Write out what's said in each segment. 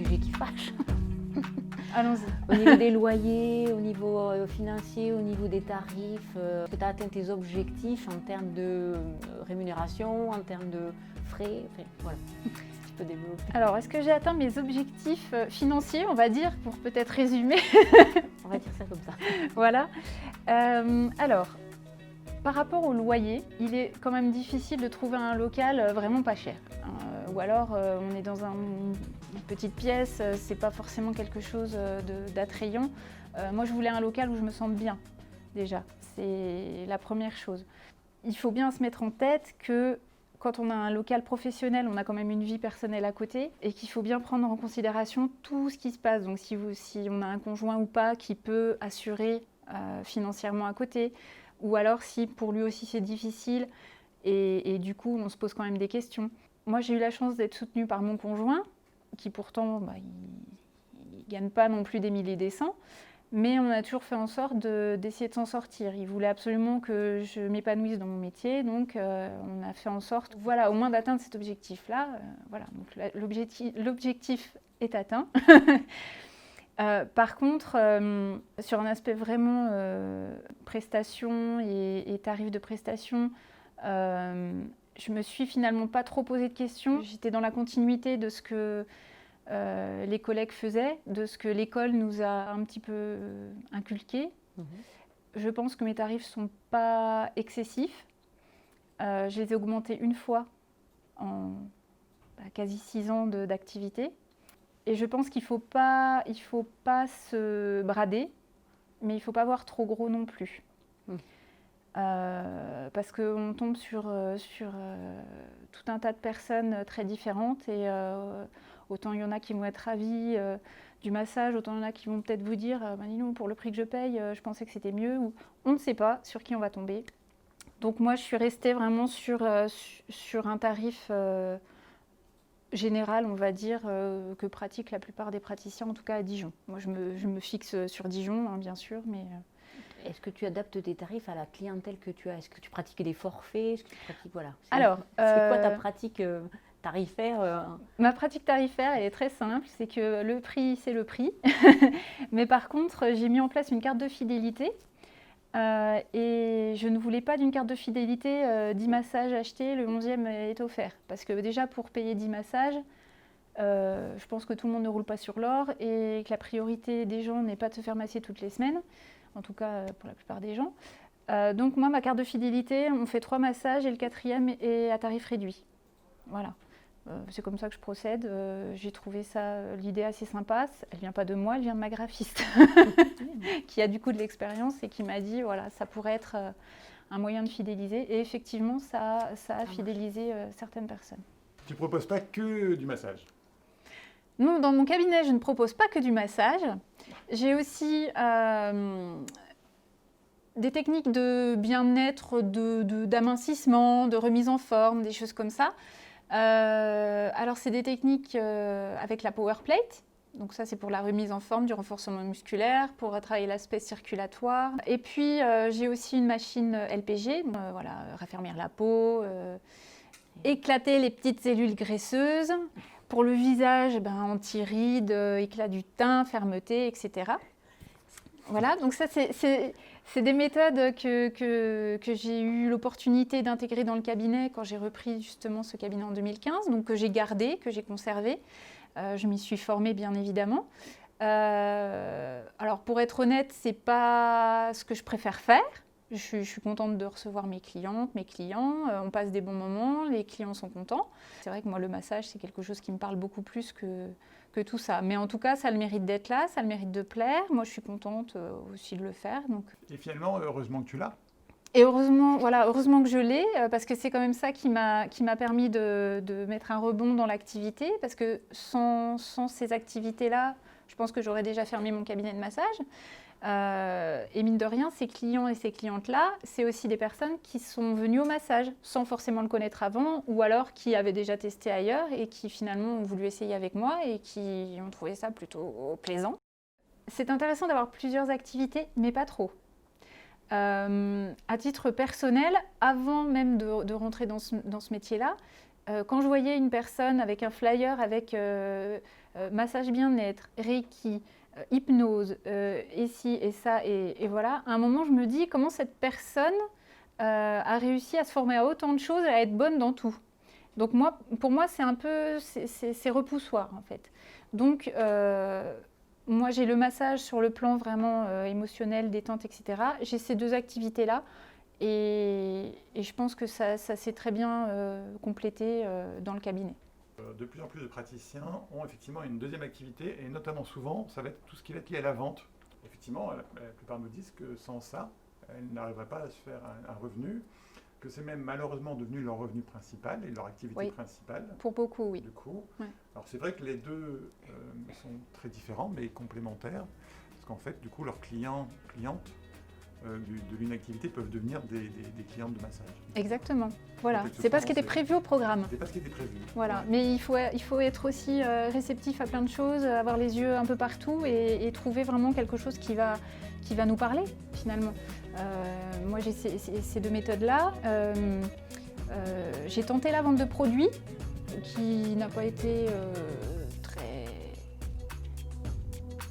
sujet qui fâche. Allons-y. Au niveau des loyers, au niveau financier, au niveau des tarifs, est-ce que tu as atteint tes objectifs en termes de rémunération, en termes de frais, enfin, voilà, si tu peux développer. Alors, est-ce que j'ai atteint mes objectifs financiers, on va dire, pour peut-être résumer? On va dire ça comme ça. Voilà. Alors, par rapport au loyer, il est quand même difficile de trouver un local vraiment pas cher. Ou alors, on est dans une petite pièce, c'est pas forcément quelque chose d'attrayant. Moi, je voulais un local où je me sente bien, déjà. C'est la première chose. Il faut bien se mettre en tête que quand on a un local professionnel, on a quand même une vie personnelle à côté et qu'il faut bien prendre en considération tout ce qui se passe. Donc, si on a un conjoint ou pas qui peut assurer financièrement à côté, ou alors si pour lui aussi c'est difficile et du coup on se pose quand même des questions. Moi j'ai eu la chance d'être soutenue par mon conjoint qui pourtant il gagne pas non plus des milliers des cents, mais on a toujours fait en sorte d'essayer de s'en sortir. Il voulait absolument que je m'épanouisse dans mon métier, donc on a fait en sorte voilà, au moins d'atteindre cet objectif-là. Voilà, donc l'objectif est atteint. Par contre, sur un aspect vraiment prestations et tarifs de prestations, je me suis finalement pas trop posé de questions. J'étais dans la continuité de ce que les collègues faisaient, de ce que l'école nous a un petit peu inculqué. Je pense que mes tarifs sont pas excessifs. Je les ai augmentés une fois en quasi 6 ans d'activité. Et je pense qu'il ne faut pas se brader, mais il ne faut pas voir trop gros non plus. Parce qu'on tombe sur tout un tas de personnes très différentes et autant il y en a qui vont être ravis du massage, autant il y en a qui vont peut-être vous dire non, pour le prix que je paye, je pensais que c'était mieux. Ou on ne sait pas sur qui on va tomber. Donc moi, je suis restée vraiment sur un tarif général, on va dire, que pratiquent la plupart des praticiens, en tout cas à Dijon. Moi, je me fixe sur Dijon, hein, bien sûr, mais... Est-ce que tu adaptes tes tarifs à la clientèle que tu as? Est-ce que tu pratiques des forfaits? Est-ce que tu pratiques, voilà. Alors, c'est quoi ta pratique tarifaire Ma pratique tarifaire, elle est très simple, c'est que le prix, c'est le prix. Mais par contre, j'ai mis en place une carte de fidélité. Et je ne voulais pas d'une carte de fidélité 10 massages achetés, le 11e est offert. Parce que déjà, pour payer 10 massages, je pense que tout le monde ne roule pas sur l'or et que la priorité des gens n'est pas de se faire masser toutes les semaines, en tout cas pour la plupart des gens. Donc moi, ma carte de fidélité, on fait 3 massages et le 4e est à tarif réduit. Voilà. C'est comme ça que je procède. J'ai trouvé l'idée assez sympa. Elle ne vient pas de moi, elle vient de ma graphiste, qui a du coup de l'expérience et qui m'a dit voilà, ça pourrait être un moyen de fidéliser. Et effectivement, ça a fidélisé certaines personnes. Tu ne proposes pas que du massage? Non, dans mon cabinet, je ne propose pas que du massage. J'ai aussi des techniques de bien-être, d'amincissement, de remise en forme, des choses comme ça. Alors c'est des techniques avec la power plate, donc ça c'est pour la remise en forme, du renforcement musculaire, pour travailler l'aspect circulatoire. Et puis j'ai aussi une machine LPG, voilà, raffermir la peau, éclater les petites cellules graisseuses. Pour le visage, anti-rides, éclat du teint, fermeté, etc. Voilà, donc ça c'est des méthodes que j'ai eu l'opportunité d'intégrer dans le cabinet quand j'ai repris justement ce cabinet en 2015, donc que j'ai gardé, que j'ai conservé. Je m'y suis formée bien évidemment. Alors pour être honnête, c'est pas ce que je préfère faire. Je suis contente de recevoir mes clientes, mes clients. On passe des bons moments, les clients sont contents. C'est vrai que moi le massage c'est quelque chose qui me parle beaucoup plus que tout ça. Mais en tout cas, ça a le mérite d'être là, ça a le mérite de plaire. Moi, je suis contente aussi de le faire. Donc. Et finalement, heureusement que tu l'as. Et heureusement que je l'ai, parce que c'est quand même ça qui m'a permis de mettre un rebond dans l'activité. Parce que sans ces activités-là, je pense que j'aurais déjà fermé mon cabinet de massage. Et mine de rien, ces clients et ces clientes-là, c'est aussi des personnes qui sont venues au massage sans forcément le connaître avant ou alors qui avaient déjà testé ailleurs et qui finalement ont voulu essayer avec moi et qui ont trouvé ça plutôt plaisant. C'est intéressant d'avoir plusieurs activités, mais pas trop. À titre personnel, avant même de rentrer dans ce métier-là, Quand je voyais une personne avec un flyer avec massage bien-être, Reiki, hypnose, et ci et ça, et voilà, à un moment je me dis comment cette personne a réussi à se former à autant de choses et à être bonne dans tout. Donc pour moi, c'est un peu, c'est repoussoir en fait. Donc moi j'ai le massage sur le plan vraiment émotionnel, détente, etc. J'ai ces deux activités-là. Et je pense que ça s'est très bien complété dans le cabinet. De plus en plus de praticiens ont effectivement une deuxième activité, et notamment souvent, ça va être tout ce qui va être lié à la vente. Effectivement, la plupart nous disent que sans ça, elles n'arriveraient pas à se faire un revenu, que c'est même malheureusement devenu leur revenu principal et leur activité principale. Pour beaucoup, oui. Du coup. Ouais. Alors c'est vrai que les deux sont très différents, mais complémentaires, parce qu'en fait, du coup, leurs clientes de l'une activité peuvent devenir des clientes de massage. Exactement. Voilà. C'est pas ce qui était prévu au programme. C'est pas ce qui était prévu. Voilà. Ouais. Mais il faut être aussi réceptif à plein de choses, avoir les yeux un peu partout et trouver vraiment quelque chose qui va nous parler finalement. Moi j'ai ces deux méthodes-là. J'ai tenté la vente de produits qui n'a pas été très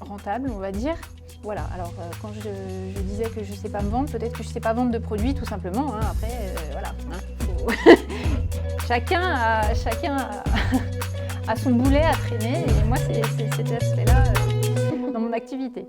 rentable, on va dire. Voilà, alors quand je disais que je ne sais pas me vendre, peut-être que je ne sais pas vendre de produits tout simplement. Hein. Après, voilà. Hein, chacun a son boulet à traîner et moi, c'est cet aspect-là dans mon activité.